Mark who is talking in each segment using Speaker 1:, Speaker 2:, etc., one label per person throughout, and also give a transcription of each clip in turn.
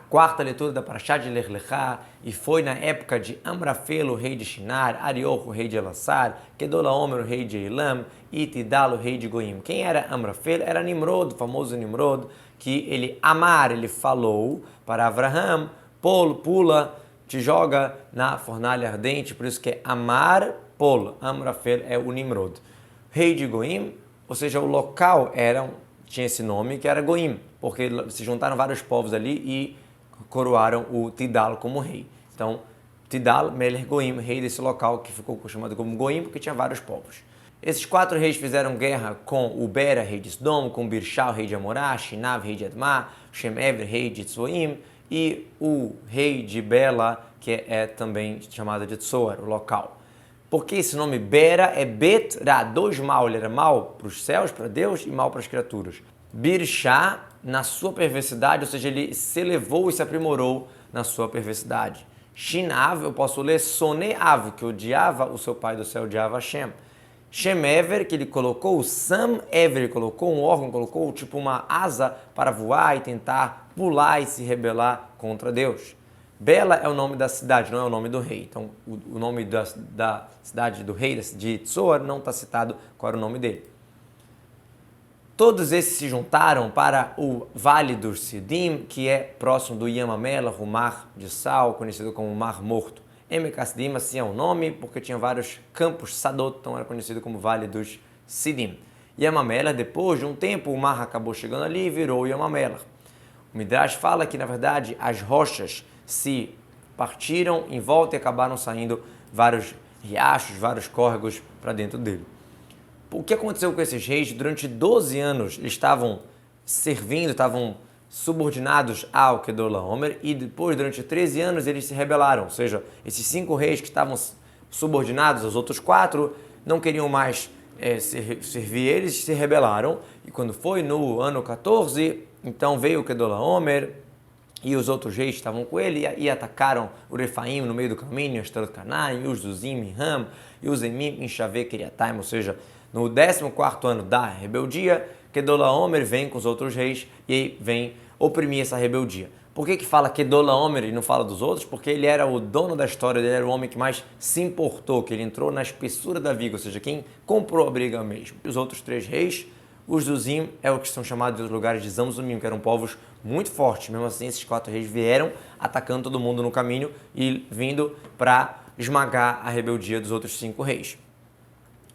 Speaker 1: quarta leitura da Parashá de Lech Lechá, e foi na época de Amrafel, o rei de Shinar, Arioch, o rei de Elassar, Kedolaomer, o rei de Elam, e Tidal, o rei de Goim. Quem era Amrafel? Era Nimrod, o famoso Nimrod, que ele falou para Avraham: pula, te joga na fornalha ardente, por isso que é Amar, Pol. Amrafel é o Nimrod. Rei de Goim, ou seja, o local tinha esse nome, que era Goim, porque se juntaram vários povos ali e coroaram o Tidal como rei. Então, Tidal, Melech Goim, rei desse local que ficou chamado como Goim, porque tinha vários povos. Esses 4 reis fizeram guerra com o Bera, rei de Sdom, com Birshal, rei de Amorá, Shinav, rei de Admá, Shemever, rei de Tzvoim, e o rei de Bela, que é também chamado de Tzoar, o local. Porque esse nome Bera é Bet-Ra, 2 mal, ele era mal para os céus, para Deus, e mal para as criaturas. Birshá, na sua perversidade, ou seja, ele se elevou e se aprimorou na sua perversidade. Shinav, eu posso ler Soneav, que odiava o seu pai do céu, odiava Hashem. Shemever, que ele colocou, Sam-Ever, ele colocou um órgão, colocou tipo uma asa para voar e tentar pular e se rebelar contra Deus. Bela é o nome da cidade, não é o nome do rei. Então, o nome da cidade do rei, de Tzoar, não está citado qual era o nome dele. Todos esses se juntaram para o Vale dos Sidim, que é próximo do Yam HaMelech, o Mar de Sal, conhecido como Mar Morto. Emek HaSidim, assim é o nome, porque tinha vários campos, Sadot, então era conhecido como Vale dos Sidim. Yam HaMelech, depois de um tempo, o mar acabou chegando ali e virou Yam HaMelech. O Midrash fala que, na verdade, as rochas se partiram em volta e acabaram saindo vários riachos, vários córregos para dentro dele. O que aconteceu com esses reis? Durante 12 anos eles estavam servindo, estavam subordinados ao Kedorlaomer, e depois, durante 13 anos, eles se rebelaram. Ou seja, esses 5 reis que estavam subordinados aos outros 4 não queriam mais servir eles, se rebelaram. E quando foi no ano 14, então veio o Kedorlaomer e os outros reis estavam com ele e atacaram o Refaim no meio do caminho, Ashtarot Canaim, os Zuzim em Ram, e os Emim em Shaveh Kiriataim, ou seja, no 14º ano da rebeldia, Kedorlaomer vem com os outros reis e aí vem oprimir essa rebeldia. Por que fala Kedorlaomer e não fala dos outros? Porque ele era o dono da história, ele era o homem que mais se importou, que ele entrou na espessura da viga, ou seja, quem comprou a briga mesmo. Os outros 3 reis, os Zuzim, é o que são chamados de lugares de Zamzumim, que eram povos muito fortes. Mesmo assim, esses 4 reis vieram atacando todo mundo no caminho e vindo para esmagar a rebeldia dos outros 5 reis.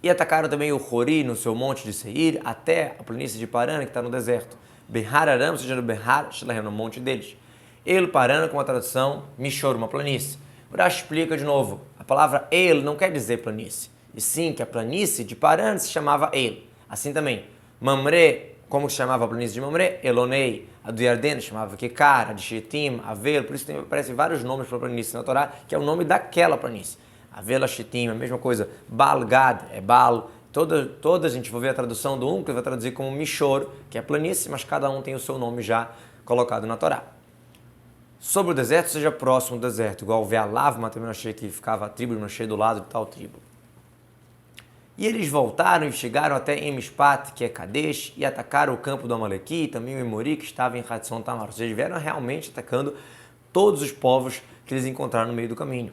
Speaker 1: E atacaram também o Hori no seu monte de Seir, até a planície de Paran, que está no deserto. Behar Aram, ou seja, no Behar Shelahem, no monte deles. El Paran, com a tradução Mishor, uma planície. O Rashi explica de novo, a palavra El não quer dizer planície, e sim que a planície de Paran se chamava El. Assim também, Mamre, como se chamava a planície de Mamre? Elonei. A do Yarden chamava Kekar, a de Shetim, Avel, por isso aparecem vários nomes para a planície na Torá, que é o nome daquela planície. Avela Shetim, a mesma coisa. Baal Gad é Baal. Toda a gente vai ver a tradução do que vai traduzir como Mishor, que é planície, mas cada um tem o seu nome já colocado na Torá. Sobre o deserto, seja próximo do deserto, igual Ve'alav, Matamenoshe, que ficava a tribo de Moshe do lado de tal tribo. E eles voltaram e chegaram até Emispat, que é Kadesh, e atacaram o campo do Amalequi, e também o Emori, que estava em Hatzon Tamar. Ou seja, eles vieram realmente atacando todos os povos que eles encontraram no meio do caminho.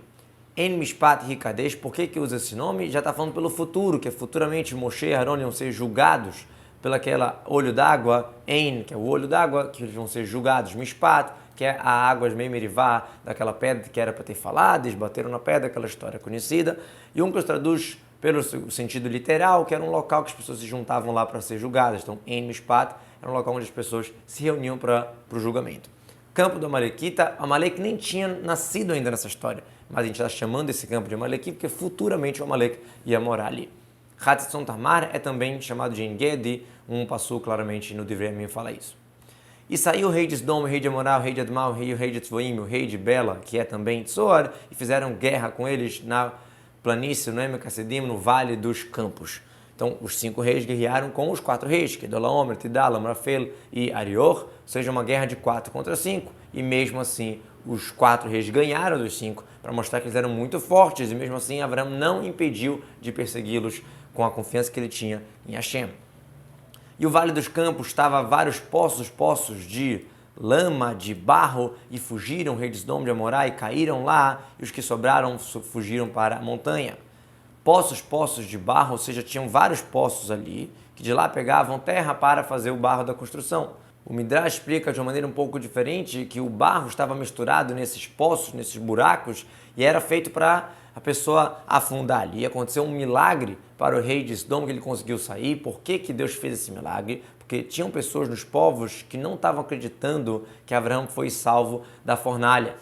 Speaker 1: En Mishpat e Kadesh, por que usa esse nome? Já está falando pelo futuro, que futuramente Moshe e Aaron iam ser julgados pelaquela olho d'água, En, que é o olho d'água, que eles vão ser julgados. Mishpat, que é a água de Merivá, daquela pedra que era para ter falado, eles bateram na pedra, aquela história conhecida. E um que os traduz pelo sentido literal, que era um local que as pessoas se juntavam lá para ser julgadas. Então, En Mishpat era um local onde as pessoas se reuniam para o julgamento. Campo do Amalequita, Amaleque nem tinha nascido ainda nessa história, mas a gente está chamando esse campo de Amaleque porque futuramente o Amaleque ia morar ali. Hatzon Tamar é também chamado de Engedi, um passo claramente no Divrei Yamim fala isso. E saiu o rei de Sdom, o rei de Amorá, o rei de Admá, o rei de Tzvoim, o rei de Bela, que é também Tzoar, e fizeram guerra com eles na planície, no Emek HaSidim, no Vale dos Campos. Então, os 5 reis guerrearam com os 4 reis, Kedorlaomer, Tidal, Amrafel e Arioch, ou seja, uma guerra de 4 contra 5, e mesmo assim, os 4 reis ganharam dos 5, para mostrar que eles eram muito fortes, e mesmo assim, Abraão não impediu de persegui-los com a confiança que ele tinha em Hashem. E o Vale dos Campos estava vários poços de lama, de barro, e fugiram, o rei de Sdom, de Amorá, e caíram lá, e os que sobraram fugiram para a montanha. Poços de barro, ou seja, tinham vários poços ali, que de lá pegavam terra para fazer o barro da construção. O Midrash explica de uma maneira um pouco diferente que o barro estava misturado nesses poços, nesses buracos, e era feito para a pessoa afundar ali. E aconteceu um milagre para o rei de Sdom, que ele conseguiu sair. Por que Deus fez esse milagre? Porque tinham pessoas nos povos que não estavam acreditando que Abraão foi salvo da fornalha,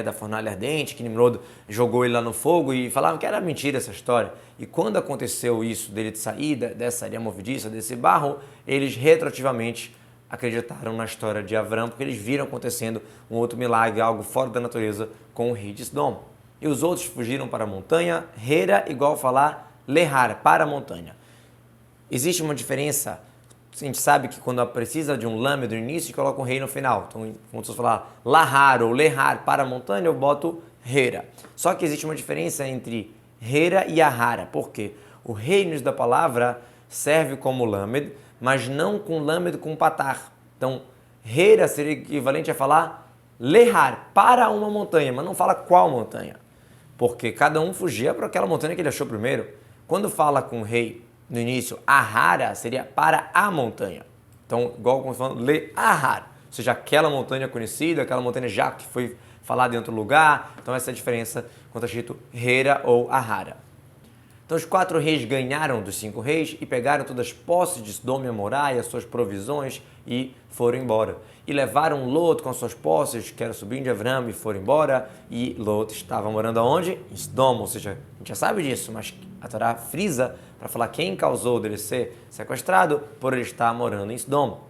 Speaker 1: da fornalha ardente, que Nimrod jogou ele lá no fogo, e falavam que era mentira essa história. E quando aconteceu isso, dele sair dessa areia movediça, desse barro, eles retroativamente acreditaram na história de Abraão, porque eles viram acontecendo um outro milagre, algo fora da natureza, com o rei de Sdom. E os outros fugiram para a montanha. Hera, igual falar lehar, para a montanha. Existe uma diferença. A gente sabe que quando precisa de um lamed no início, coloca um rei no final. Então, quando você falar lahar ou lehar para a montanha, eu boto Hera. Só que existe uma diferença entre Hera e Ahara. Por quê? O reino da palavra serve como lamed, mas não com lamed com patar. Então, Hera seria equivalente a falar lehar, para uma montanha, mas não fala qual montanha. Porque cada um fugia para aquela montanha que ele achou primeiro. Quando fala com o rei no início, Ahara seria para a montanha. Então, igual como falando, Le'ahar, ou seja, aquela montanha conhecida, aquela montanha já que foi falada em outro lugar. Então, essa é a diferença quando está escrito Hera ou Ahara. Então, os 4 reis ganharam dos 5 reis e pegaram todas as posses de Sdom e Amorá e as suas provisões e foram embora. E levaram Lot com as suas posses, que era sobrinho de Abraão, e foram embora. E Lot estava morando aonde? Em Sdom, ou seja, a gente já sabe disso, mas a Torá frisa para falar quem causou dele ser sequestrado por ele estar morando em Sdom.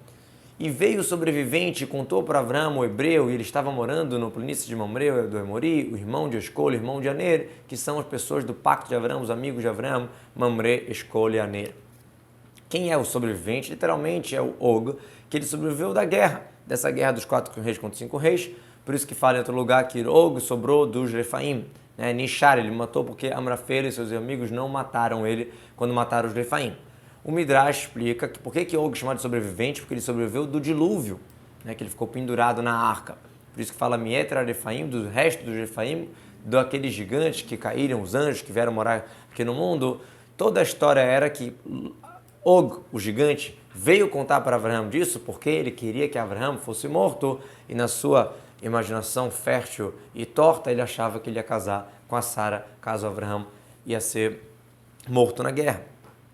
Speaker 1: E veio o sobrevivente e contou para Abraão, o hebreu, e ele estava morando no planície de Mamre, do Emori, o irmão de Escol, o irmão de Aner, que são as pessoas do pacto de Abraão, os amigos de Abraão, Mamre, Escol e Aner. Quem é o sobrevivente? Literalmente é o Og, que ele sobreviveu da guerra, dessa guerra dos 4 reis contra os 5 reis, por isso que fala em outro lugar que Og sobrou dos Refaim. Nishar, ele matou porque Amrafel e seus amigos não mataram ele quando mataram os Refaim. O Midrash explica que por que Og é chamado de sobrevivente, porque ele sobreviveu do dilúvio, que ele ficou pendurado na arca. Por isso que fala Mietra Refaim, do resto dos Refaim, daqueles gigantes que caíram, os anjos que vieram morar aqui no mundo. Toda a história era que Og, o gigante, veio contar para Abraão disso porque ele queria que Abraão fosse morto, e na sua imaginação fértil e torta ele achava que ele ia casar com a Sara, caso Abraão ia ser morto na guerra.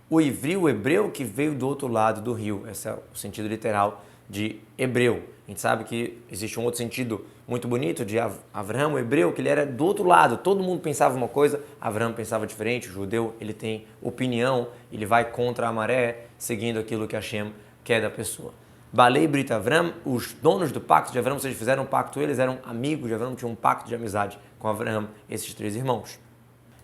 Speaker 1: O ivri, o hebreu que veio do outro lado do rio, esse é o sentido literal de hebreu. A gente sabe que existe um outro sentido muito bonito de Abraão, o hebreu, que ele era do outro lado. Todo mundo pensava uma coisa, Abraão pensava diferente. O judeu, ele tem opinião, ele vai contra a maré, seguindo aquilo que Hashem quer da pessoa. Balei Brit Avram, os donos do pacto de Abraão, se eles fizeram um pacto, eles eram amigos de Abraão, tinham um pacto de amizade com Abraão, esses 3 irmãos.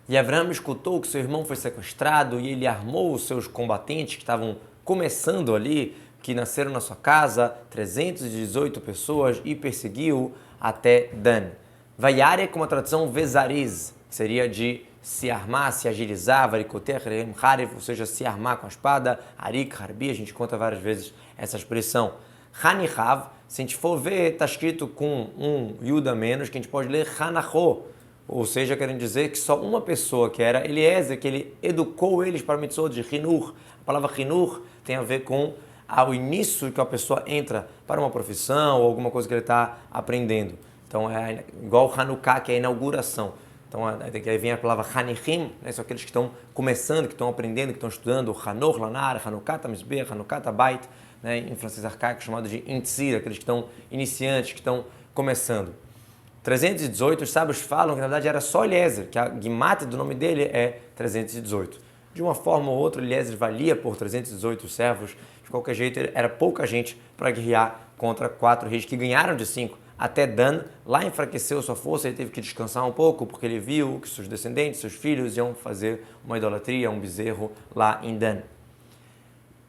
Speaker 1: E Abraão escutou que seu irmão foi sequestrado e ele armou os seus combatentes que estavam começando ali, que nasceram na sua casa, 318 pessoas, e perseguiu até Dan. Vaiare, com a tradução Vezariz, que seria de se armar, se agilizar, varikoter, harev, ou seja, se armar com a espada, arik, harbi, a gente conta várias vezes essa expressão. Hanihav, se a gente for ver, está escrito com um yud a menos, que a gente pode ler Hanacho, ou seja, querendo dizer que só uma pessoa, que era Eliezer, que ele educou eles para o mitzvot de Hinur. A palavra Hinur tem a ver com o início que a pessoa entra para uma profissão ou alguma coisa que ele está aprendendo. Então é igual Hanukkah, que é a inauguração. Então aí vem a palavra Hanichim, são aqueles que estão começando, que estão aprendendo, que estão estudando Hanor, Lanar, Hanukkah, Tamizbeh, Hanukkah, Tabait, em francês arcaico chamado de Intzir, aqueles que estão iniciantes, que estão começando. 318, os sábios falam que na verdade era só Eliezer, que a guimate do nome dele é 318. De uma forma ou outra, Eliezer valia por 318 servos. De qualquer jeito, era pouca gente para guerrear contra 4 reis que ganharam de 5. Até Dan, lá enfraqueceu sua força, ele teve que descansar um pouco, porque ele viu que seus descendentes, seus filhos, iam fazer uma idolatria, um bezerro lá em Dan.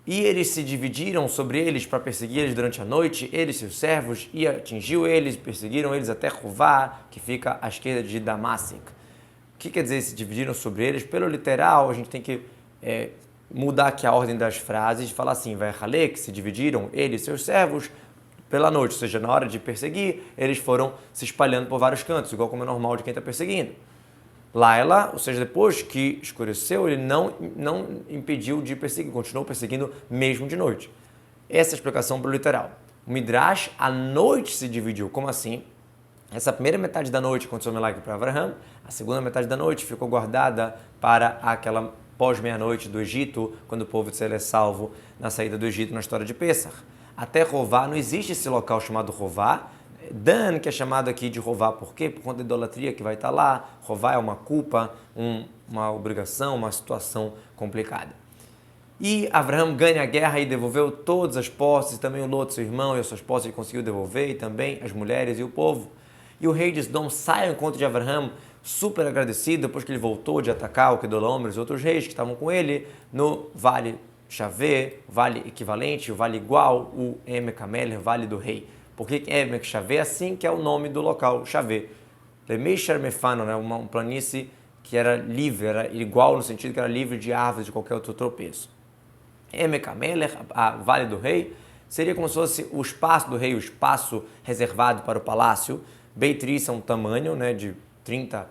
Speaker 1: E eles se dividiram sobre eles para perseguir eles durante a noite, eles e seus servos, e atingiu eles, perseguiram eles até Ruvá, que fica à esquerda de Damasco. O que quer dizer se dividiram sobre eles? Pelo literal, a gente tem que mudar aqui a ordem das frases, falar assim, vai Halek, se dividiram eles e seus servos, pela noite, ou seja, na hora de perseguir, eles foram se espalhando por vários cantos, igual como é normal de quem está perseguindo. Laila, ou seja, depois que escureceu, ele não impediu de perseguir, continuou perseguindo mesmo de noite. Essa é a explicação para o literal. O Midrash, à noite se dividiu. Como assim? Essa primeira metade da noite aconteceu o milagre para Abraham, a segunda metade da noite ficou guardada para aquela pós-meia-noite do Egito, quando o povo de Israel é salvo na saída do Egito na história de Pêssar. Até Rová, não existe esse local chamado Rová. Dan, que é chamado aqui de Rová, por quê? Por conta da idolatria que vai estar lá. Rová é uma culpa, uma obrigação, uma situação complicada. E Abraham ganha a guerra e devolveu todas as posses, também o Lot, seu irmão, e as suas posses ele conseguiu devolver, e também as mulheres e o povo. E o rei de Sdom sai ao encontro de Abraham, super agradecido, depois que ele voltou de atacar o Kedorlaomer e os outros reis que estavam com ele, no Vale Shavé, vale equivalente, o vale igual, o Emek Hamelech, Vale do Rei. Por que Emek Shavé? Assim que é o nome do local, Shavé. Lemeshar Mefano, né? Uma planície que era livre, era igual no sentido que era livre de árvores, de qualquer outro tropeço. Emek Hamelech, a Vale do Rei, seria como se fosse o espaço do rei, o espaço reservado para o palácio. Beit Ris é um tamanho, né, de 30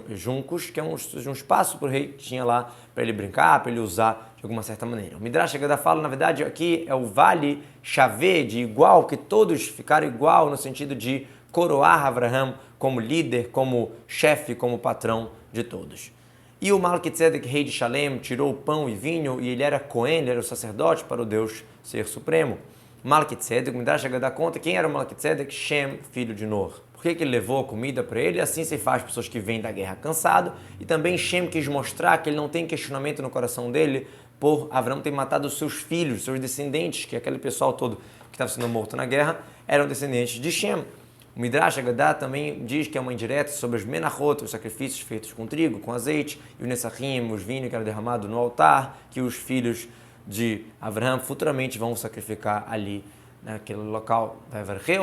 Speaker 1: juncos, que é um espaço para o rei que tinha lá para ele brincar, para ele usar de alguma certa maneira. O Midrash Haggadah fala, na verdade, aqui é o Vale Shavé, de igual, que todos ficaram igual no sentido de coroar Abraham como líder, como chefe, como patrão de todos. E o Malkitzedek, rei de Shalem, tirou o pão e vinho, e ele era Cohen, ele era o sacerdote para o Deus ser supremo. Malkitzedek, o Midrash Haggadah conta quem era o Malkitzedek? Shem, filho de Nor. Por que ele levou a comida para ele? Assim se faz pessoas que vêm da guerra cansado. E também Shem quis mostrar que ele não tem questionamento no coração dele por Abraão ter matado os seus filhos, seus descendentes, que aquele pessoal todo que estava sendo morto na guerra eram descendentes de Shem. O Midrash Haggadah também diz que é uma indireta sobre os menachot, os sacrifícios feitos com trigo, com azeite, e o nessachim, os vinhos que era derramado no altar, que os filhos de Abraão futuramente vão sacrificar ali naquele local.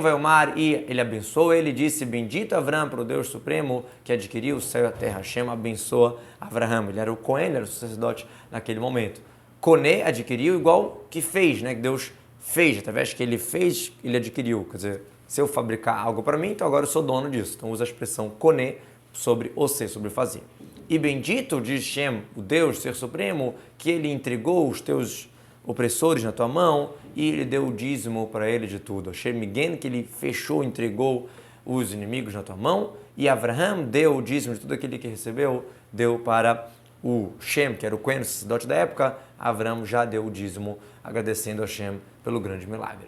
Speaker 1: Vai o mar, e ele abençoou, ele disse, bendito Abraão para o Deus Supremo que adquiriu o céu e a terra. Hashem abençoa Abraão. Ele era o Cohen, ele era o sacerdote naquele momento. Coné adquiriu igual que fez, né? Que Deus fez, através que ele fez, ele adquiriu. Quer dizer, se eu fabricar algo para mim, então agora eu sou dono disso. Então usa a expressão Coné sobre o ser, sobre fazer. E bendito, diz Shem, o Deus, ser supremo, que ele entregou os teus opressores na tua mão e ele deu o dízimo para ele de tudo. Hashem Migen, que ele fechou, entregou os inimigos na tua mão, e Abraham deu o dízimo de tudo aquilo que recebeu, deu para o Shem, que era o Cohen, o sacerdote da época. Abraham já deu o dízimo, agradecendo a Hashem pelo grande milagre.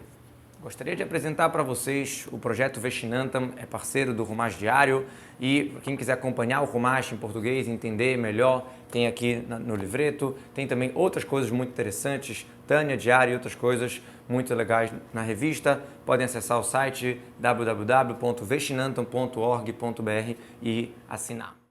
Speaker 1: Gostaria de apresentar para vocês o projeto Veshinantam, é parceiro do Rumash Diário, e quem quiser acompanhar o Rumash em português, entender melhor, tem aqui no livreto, tem também outras coisas muito interessantes, Tânia Diário e outras coisas muito legais na revista. Podem acessar o site www.veshinantam.org.br e assinar.